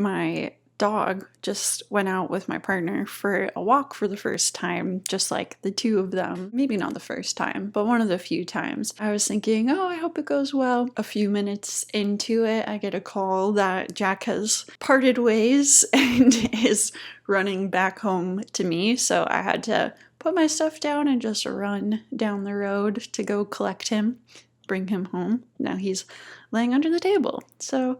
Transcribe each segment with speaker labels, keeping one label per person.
Speaker 1: my dog just went out with my partner for a walk for the first time, just like the two of them. Maybe not the first time, but one of the few times. I was thinking, oh, I hope it goes well. A few minutes into it, I get a call that Jack has parted ways and is running back home to me. So I had to put my stuff down and just run down the road to go collect him, bring him home. Now he's laying under the table. So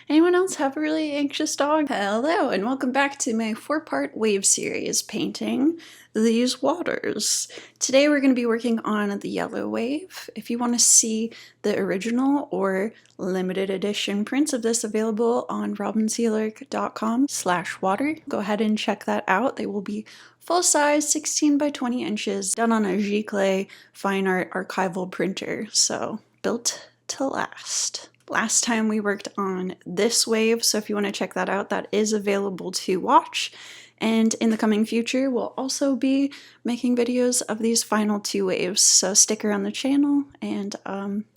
Speaker 1: anyone else have a really anxious dog? Hello, and welcome back to my 4-part wave series painting these waters. Today we're going to be working on the yellow wave. If you want to see the original or limited edition prints of this available on robinsealark.com/water, go ahead and check that out. They will be full size, 16 by 20 inches, done on a Giclée fine art archival printer, so built to last. Last time we worked on this wave, so if you want to check that out, that is available to watch. And in the coming future, we'll also be making videos of these final 2 waves, so stick around the channel and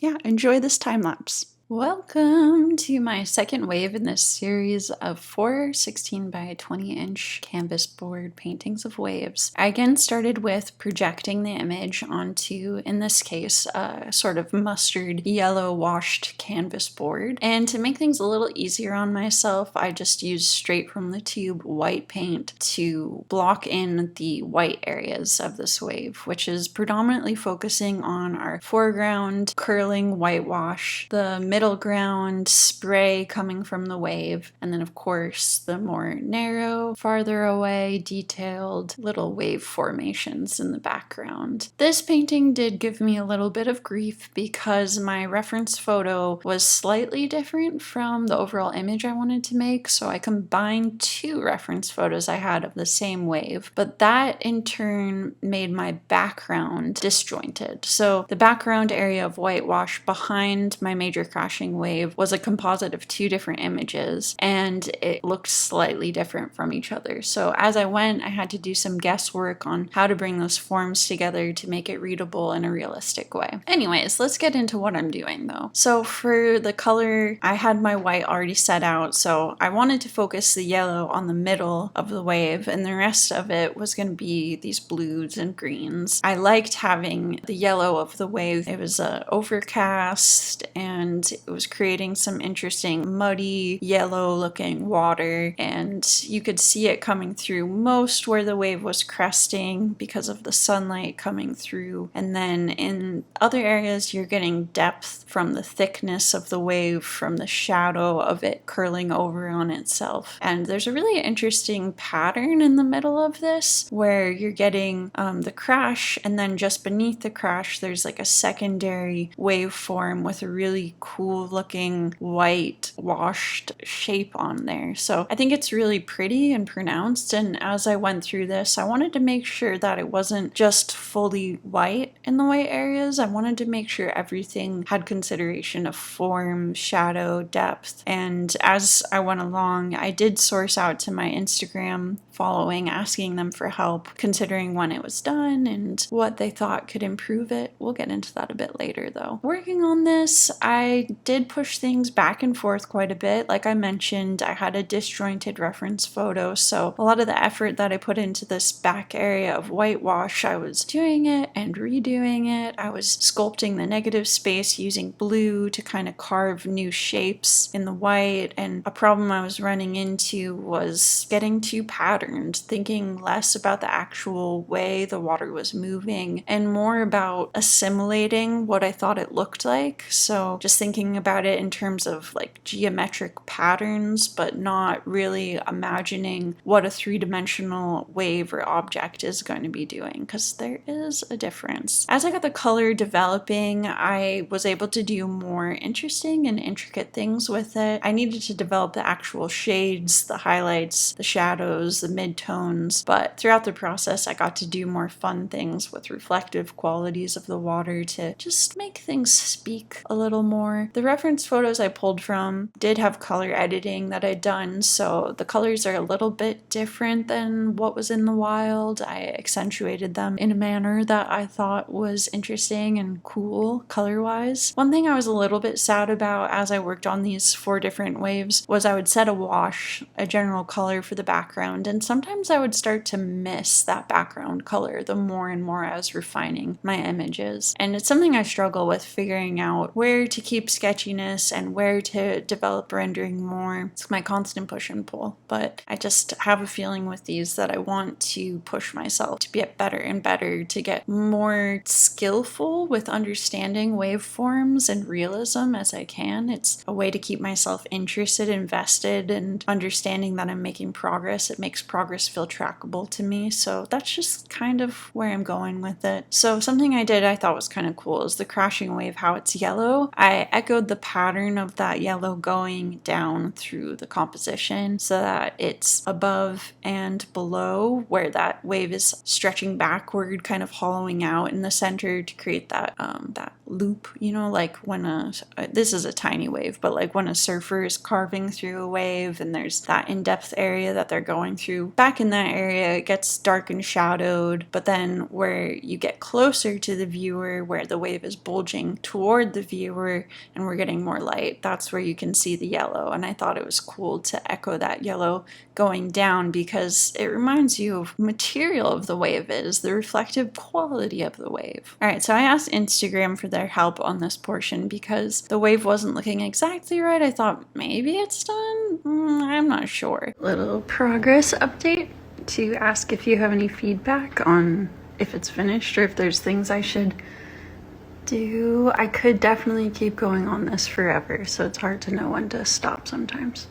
Speaker 1: yeah, enjoy this time lapse. Welcome to my second wave in this series of 4 16 by 20 inch canvas board paintings of waves. I again started with projecting the image onto, in this case, a sort of mustard yellow washed canvas board. And to make things a little easier on myself, I just used straight from the tube white paint to block in the white areas of this wave, which is predominantly focusing on our foreground curling whitewash, the middle ground spray coming from the wave, and then of course the more narrow, farther away, detailed little wave formations in the background. This painting did give me a little bit of grief because my reference photo was slightly different from the overall image I wanted to make, so I combined 2 reference photos I had of the same wave, but that in turn made my background disjointed. So the background area of whitewash behind my major crashing wave was a composite of 2 different images, and it looked slightly different from each other. So as I went, I had to do some guesswork on how to bring those forms together to make it readable in a realistic way. Anyways, let's get into what I'm doing though. So for the color, I had my white already set out, so I wanted to focus the yellow on the middle of the wave, and the rest of it was going to be these blues and greens. I liked having the yellow of the wave. It was overcast, and it was creating some interesting muddy yellow looking water, and you could see it coming through most where the wave was cresting because of the sunlight coming through, and then in other areas you're getting depth from the thickness of the wave, from the shadow of it curling over on itself. And there's a really interesting pattern in the middle of this where you're getting the crash, and then just beneath the crash there's like a secondary waveform with a really cool looking white washed shape on there. So I think it's really pretty and pronounced, and as I went through this I wanted to make sure that it wasn't just fully white in the white areas. I wanted to make sure everything had consideration of form, shadow, depth, and as I went along I did source out to my Instagram following, asking them for help, considering when it was done and what they thought could improve it. We'll get into that a bit later though. Working on this, I did push things back and forth quite a bit. Like I mentioned, I had a disjointed reference photo, so a lot of the effort that I put into this back area of whitewash, I was doing it and redoing it. I was sculpting the negative space using blue to kind of carve new shapes in the white, and a problem I was running into was getting too patterned, thinking less about the actual way the water was moving and more about assimilating what I thought it looked like. So just thinking about it in terms of like geometric patterns, but not really imagining what a 3-dimensional wave or object is going to be doing, because there is a difference. As I got the color developing, I was able to do more interesting and intricate things with it. I needed to develop the actual shades, the highlights, the shadows, the midtones, but throughout the process I got to do more fun things with reflective qualities of the water to just make things speak a little more. The reference photos I pulled from did have color editing that I'd done, so the colors are a little bit different than what was in the wild. I accentuated them in a manner that I thought was interesting and cool color-wise. One thing I was a little bit sad about as I worked on these 4 different waves was I would set a wash, a general color for the background, and sometimes I would start to miss that background color the more and more I was refining my images. And it's something I struggle with, figuring out where to keep sketchiness and where to develop rendering more. It's my constant push and pull, but I just have a feeling with these that I want to push myself to get better and better, to get more skillful with understanding waveforms and realism as I can. It's a way to keep myself interested, invested, and understanding that I'm making progress. It makes progress feel trackable to me, so that's just kind of where I'm going with it. So something I did I thought was kind of cool is the crashing wave, how it's yellow. I echoed the pattern of that yellow going down through the composition so that it's above and below where that wave is stretching backward, kind of hollowing out in the center to create that that loop, you know, like when this is a tiny wave, but like when a surfer is carving through a wave and there's that in-depth area that they're going through. Back in that area, it gets dark and shadowed, but then where you get closer to the viewer, where the wave is bulging toward the viewer and we're getting more light, that's where you can see the yellow. And I thought it was cool to echo that yellow going down because it reminds you of material of the wave is, the reflective quality of the wave. All right, so I asked Instagram for their help on this portion because the wave wasn't looking exactly right. I thought maybe it's done. I'm not sure. Little progress update to ask if you have any feedback on if it's finished or if there's things I should do. I could definitely keep going on this forever, so it's hard to know when to stop sometimes.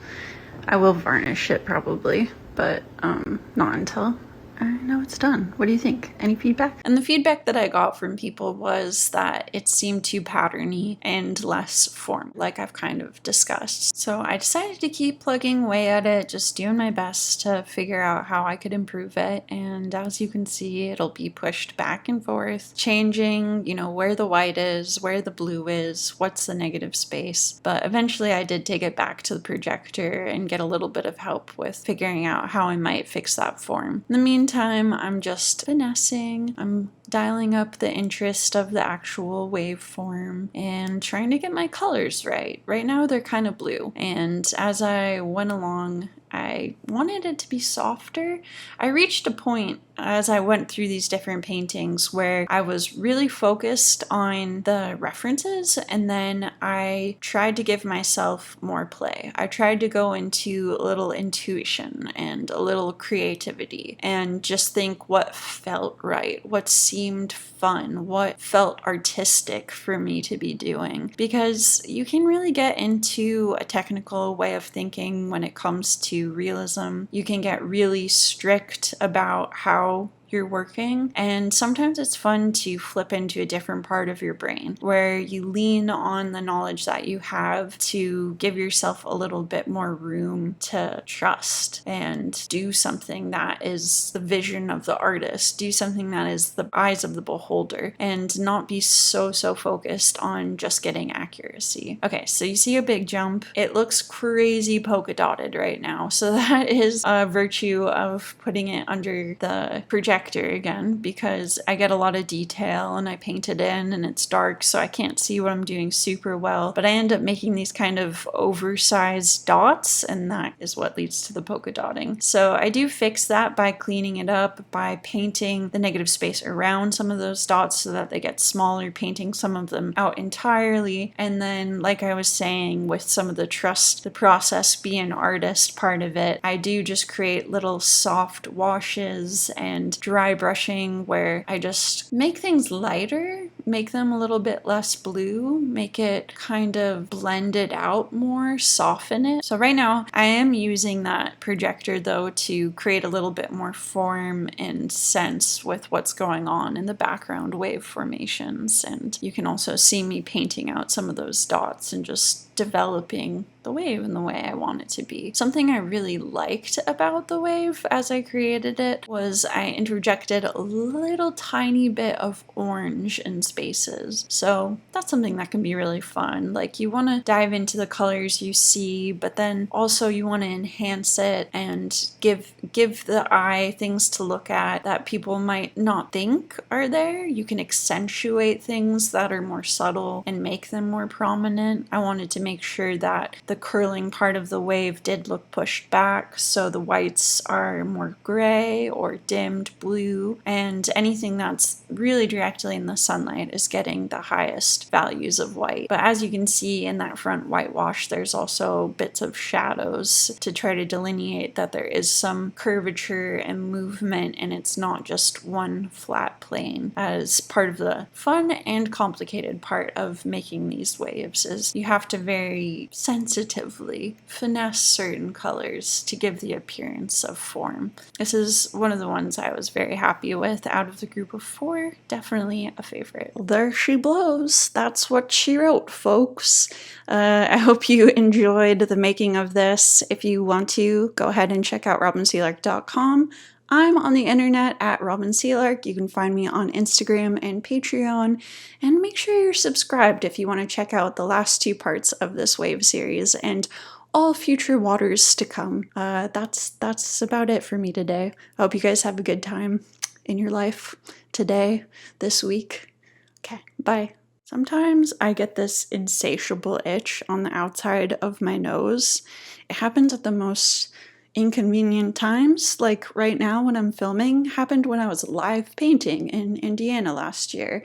Speaker 1: I will varnish it probably, but not until I know it's done. What do you think? Any feedback? And the feedback that I got from people was that it seemed too patterny and less form, like I've kind of discussed. So I decided to keep plugging away at it, just doing my best to figure out how I could improve it. And as you can see, it'll be pushed back and forth, changing, you know, where the white is, where the blue is, what's the negative space. But eventually I did take it back to the projector and get a little bit of help with figuring out how I might fix that form. In the meantime, I'm just finessing. I'm dialing up the interest of the actual waveform and trying to get my colors right. Right now they're kind of blue, and as I went along, I wanted it to be softer. I reached a point as I went through these different paintings where I was really focused on the references, and then I tried to give myself more play. I tried to go into a little intuition and a little creativity and just think what felt right, what seemed fun, what felt artistic for me to be doing. Because you can really get into a technical way of thinking when it comes to realism. You can get really strict about how you're working, and sometimes it's fun to flip into a different part of your brain where you lean on the knowledge that you have to give yourself a little bit more room to trust and do something that is the vision of the artist, do something that is the eyes of the beholder, and not be so focused on just getting accuracy. Okay, so you see a big jump. It looks crazy polka dotted right now, so that is a virtue of putting it under the projector again, because I get a lot of detail and I paint it in and it's dark, so I can't see what I'm doing super well, but I end up making these kind of oversized dots, and that is what leads to the polka dotting. So I do fix that by cleaning it up, by painting the negative space around some of those dots so that they get smaller, painting some of them out entirely, and then like I was saying with some of the trust the process, be an artist part of it, I do just create little soft washes and dry brushing where I just make things lighter, make them a little bit less blue, make it kind of blend it out more, soften it. So right now I am using that projector though to create a little bit more form and sense with what's going on in the background wave formations, and you can also see me painting out some of those dots and just developing the wave in the way I want it to be. Something I really liked about the wave as I created it was I interjected a little tiny bit of orange in spaces. So that's something that can be really fun. Like, you want to dive into the colors you see, but then also you want to enhance it and give the eye things to look at that people might not think are there. You can accentuate things that are more subtle and make them more prominent. I wanted to make sure that the curling part of the wave did look pushed back, so the whites are more gray or dimmed blue, and anything that's really directly in the sunlight is getting the highest values of white. But as you can see in that front whitewash, there's also bits of shadows to try to delineate that there is some curvature and movement, and it's not just one flat plane. As part of the fun and complicated part of making these waves is you have to very sensitively finesse certain colors to give the appearance of form. This is one of the ones I was very happy with out of the group of 4. Definitely a favorite. Well, there she blows. That's what she wrote, folks. I hope you enjoyed the making of this. If you want to, go ahead and check out robinsealark.com. I'm on the internet at Robin Sealark. You can find me on Instagram and Patreon. And make sure you're subscribed if you want to check out the last 2 parts of this wave series and all future waters to come. That's about it for me today. I hope you guys have a good time in your life today, this week. Okay, bye. Sometimes I get this insatiable itch on the outside of my nose. It happens at the most inconvenient times, like right now when I'm filming. Happened when I was live painting in Indiana last year,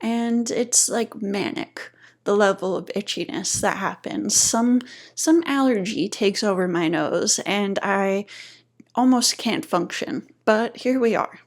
Speaker 1: and it's like manic, the level of itchiness that happens. Some allergy takes over my nose and I almost can't function, but here we are.